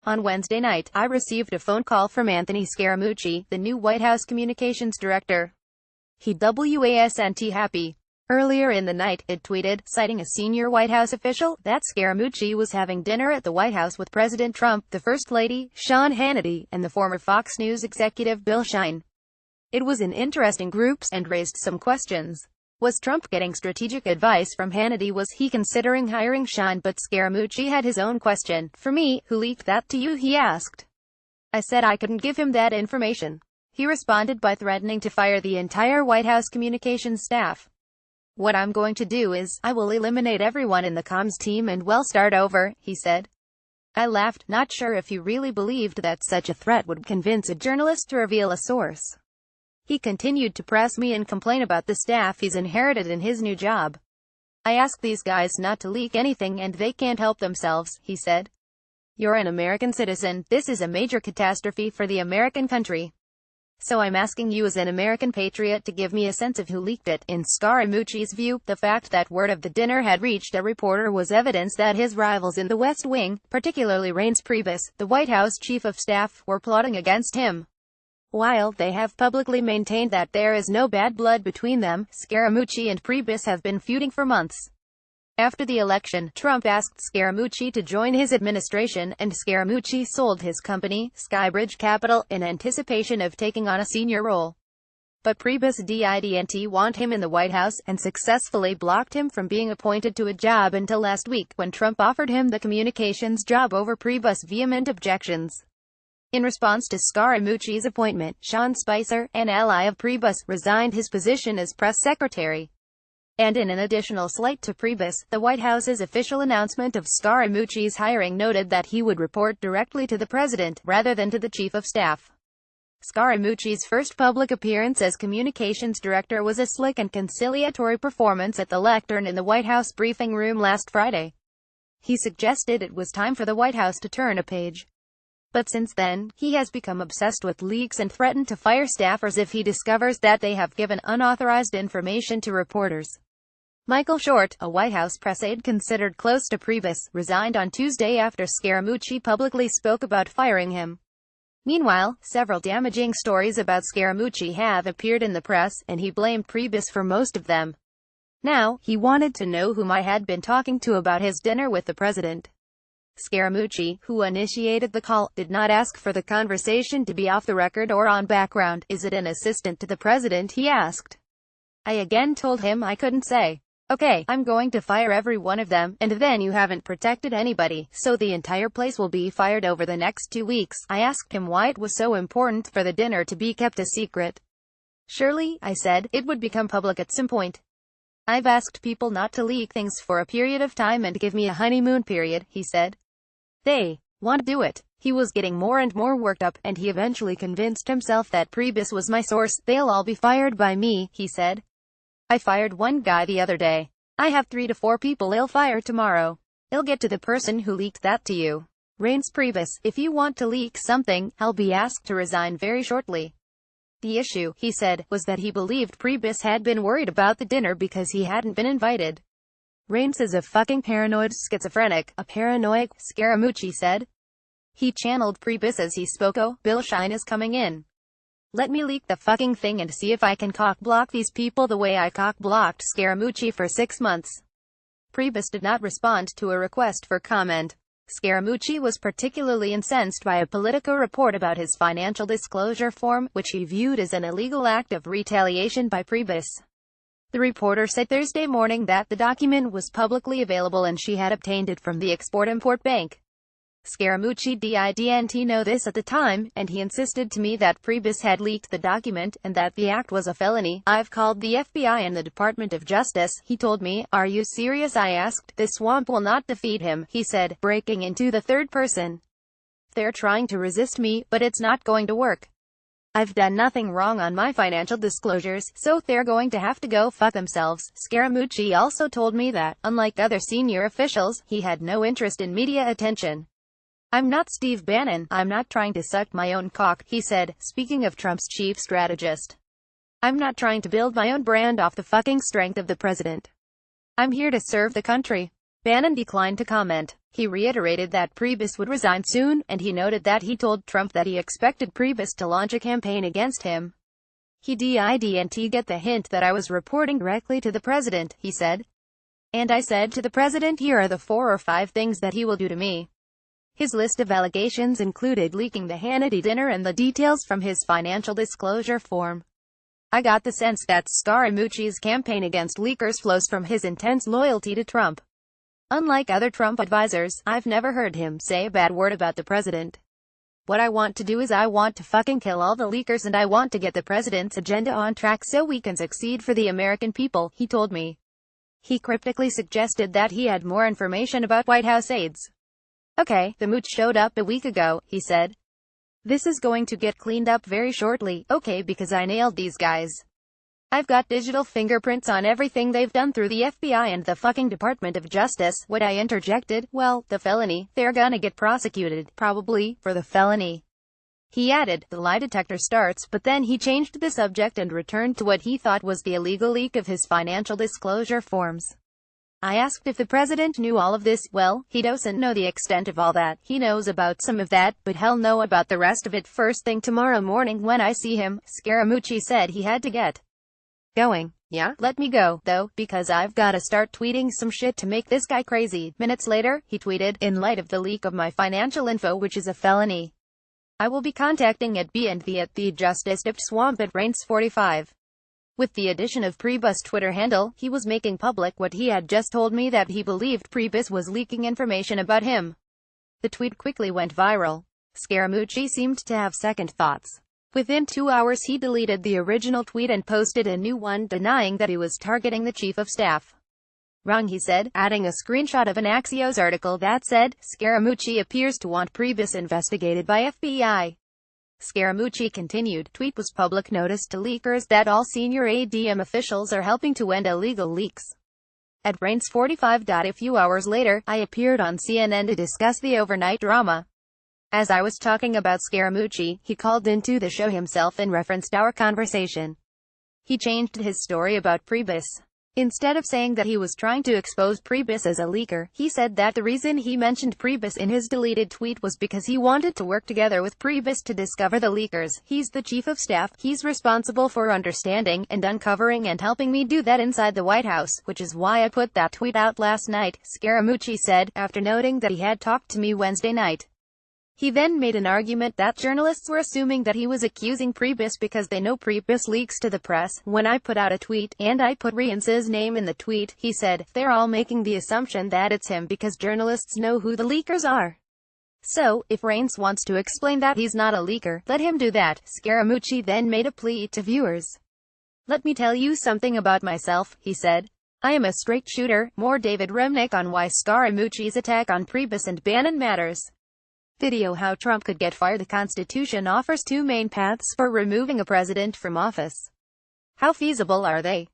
On Wednesday night, I received a phone call from Anthony Scaramucci, the new White House communications director. He wasn't happy. Earlier in the night, it tweeted, citing a senior White House official, that Scaramucci was having dinner at the White House with President Trump, the First Lady, Sean Hannity, and the former Fox News executive Bill Shine. It was in interesting groups, and raised some questions. Was Trump getting strategic advice from Hannity? Was he considering hiring Shine? But Scaramucci had his own question. For me, who leaked that to you? He asked. I said I couldn't give him that information. He responded by threatening to fire the entire White House communications staff. What I'm going to do is, I will eliminate everyone in the comms team and we'll start over, he said. I laughed, not sure if he really believed that such a threat would convince a journalist to reveal a source. He continued to press me and complain about the staff he's inherited in his new job. I asked these guys not to leak anything and they can't help themselves, he said. You're an American citizen. This is a major catastrophe for the American country. So I'm asking you as an American patriot to give me a sense of who leaked it. In Scaramucci's view, the fact that word of the dinner had reached a reporter was evidence that his rivals in the West Wing, particularly Reince Priebus, the White House chief of staff, were plotting against him. While they have publicly maintained that there is no bad blood between them, Scaramucci and Priebus have been feuding for months. After the election, Trump asked Scaramucci to join his administration, and Scaramucci sold his company, Skybridge Capital, in anticipation of taking on a senior role. But Priebus didn't want him in the White House, and successfully blocked him from being appointed to a job until last week, when Trump offered him the communications job over Priebus' vehement objections. In response to Scaramucci's appointment, Sean Spicer, an ally of Priebus, resigned his position as press secretary. And in an additional slight to Priebus, the White House's official announcement of Scaramucci's hiring noted that he would report directly to the president, rather than to the chief of staff. Scaramucci's first public appearance as communications director was a slick and conciliatory performance at the lectern in the White House briefing room last Friday. He suggested it was time for the White House to turn a page. But since then, he has become obsessed with leaks and threatened to fire staffers if he discovers that they have given unauthorized information to reporters. Michael Short, a White House press aide considered close to Priebus, resigned on Tuesday after Scaramucci publicly spoke about firing him. Meanwhile, several damaging stories about Scaramucci have appeared in the press, and he blamed Priebus for most of them. Now, he wanted to know whom I had been talking to about his dinner with the president. Scaramucci, who initiated the call, did not ask for the conversation to be off the record or on background. Is it an assistant to the president? He asked. I again told him I couldn't say. Okay, I'm going to fire every one of them, and then you haven't protected anybody, so the entire place will be fired over the next 2 weeks. I asked him why it was so important for the dinner to be kept a secret. Surely, I said, it would become public at some point. I've asked people not to leak things for a period of time and give me a honeymoon period, he said. They want to do it. He was getting more and more worked up, and he eventually convinced himself that Priebus was my source. They'll all be fired by me, he said. I fired one guy the other day. I have 3 to 4 people I'll fire tomorrow. It'll get to the person who leaked that to you. Reince Priebus, if you want to leak something, I'll be asked to resign very shortly. The issue, he said, was that he believed Priebus had been worried about the dinner because he hadn't been invited. Reince is a fucking paranoid schizophrenic, a paranoiac, Scaramucci said. He channeled Priebus as he spoke. Oh, Bill Shine is coming in. Let me leak the fucking thing and see if I can cock-block these people the way I cock-blocked Scaramucci for 6 months. Priebus did not respond to a request for comment. Scaramucci was particularly incensed by a Politico report about his financial disclosure form, which he viewed as an illegal act of retaliation by Priebus. The reporter said Thursday morning that the document was publicly available and she had obtained it from the Export-Import Bank. Scaramucci didn't know this at the time, and he insisted to me that Priebus had leaked the document, and that the act was a felony. I've called the FBI and the Department of Justice, he told me. Are you serious? I asked. This swamp will not defeat him, he said, breaking into the third person. They're trying to resist me, but it's not going to work. I've done nothing wrong on my financial disclosures, so they're going to have to go fuck themselves. Scaramucci also told me that, unlike other senior officials, he had no interest in media attention. I'm not Steve Bannon. I'm not trying to suck my own cock, he said, speaking of Trump's chief strategist. I'm not trying to build my own brand off the fucking strength of the president. I'm here to serve the country. Bannon declined to comment. He reiterated that Priebus would resign soon, and he noted that he told Trump that he expected Priebus to launch a campaign against him. He didn't get the hint that I was reporting directly to the president, he said. And I said to the president, here are the 4 or 5 things that he will do to me. His list of allegations included leaking the Hannity dinner and the details from his financial disclosure form. I got the sense that Scaramucci's campaign against leakers flows from his intense loyalty to Trump. Unlike other Trump advisors, I've never heard him say a bad word about the president. What I want to do is I want to fucking kill all the leakers, and I want to get the president's agenda on track so we can succeed for the American people, he told me. He cryptically suggested that he had more information about White House aides. Okay, the mooch showed up a week ago, he said. This is going to get cleaned up very shortly, okay, because I nailed these guys. I've got digital fingerprints on everything they've done through the FBI and the fucking Department of Justice. What I interjected, well, the felony, they're gonna get prosecuted, probably, for the felony. He added, the lie detector starts, but then he changed the subject and returned to what he thought was the illegal leak of his financial disclosure forms. I asked if the president knew all of this. Well, he doesn't know the extent of all that. He knows about some of that, but he'll know about the rest of it first thing tomorrow morning when I see him. Scaramucci said he had to get going. Yeah, let me go, though, because I've gotta start tweeting some shit to make this guy crazy. Minutes later, he tweeted, in light of the leak of my financial info, which is a felony, I will be contacting at B&V at the Justice Dipped Swamp at reince 45. With the addition of Priebus' Twitter handle, he was making public what he had just told me, that he believed Priebus was leaking information about him. The tweet quickly went viral. Scaramucci seemed to have second thoughts. Within 2 hours he deleted the original tweet and posted a new one denying that he was targeting the chief of staff. Wrong, he said, adding a screenshot of an Axios article that said, Scaramucci appears to want Priebus investigated by FBI. Scaramucci continued, tweet was public notice to leakers that all senior ADM officials are helping to end illegal leaks. At reince 45. A few hours later, I appeared on CNN to discuss the overnight drama. As I was talking about Scaramucci, he called into the show himself and referenced our conversation. He changed his story about Priebus. Instead of saying that he was trying to expose Priebus as a leaker, he said that the reason he mentioned Priebus in his deleted tweet was because he wanted to work together with Priebus to discover the leakers. He's the chief of staff, he's responsible for understanding and uncovering and helping me do that inside the White House, which is why I put that tweet out last night, Scaramucci said, after noting that he had talked to me Wednesday night. He then made an argument that journalists were assuming that he was accusing Priebus because they know Priebus leaks to the press. When I put out a tweet, and I put reince's name in the tweet, he said, they're all making the assumption that it's him because journalists know who the leakers are. So, if reince wants to explain that he's not a leaker, let him do that. Scaramucci then made a plea to viewers. Let me tell you something about myself, he said. I am a straight shooter. More David Remnick on why Scaramucci's attack on Priebus and Bannon matters. Video how Trump could get fired. The Constitution offers 2 main paths for removing a president from office. How feasible are they?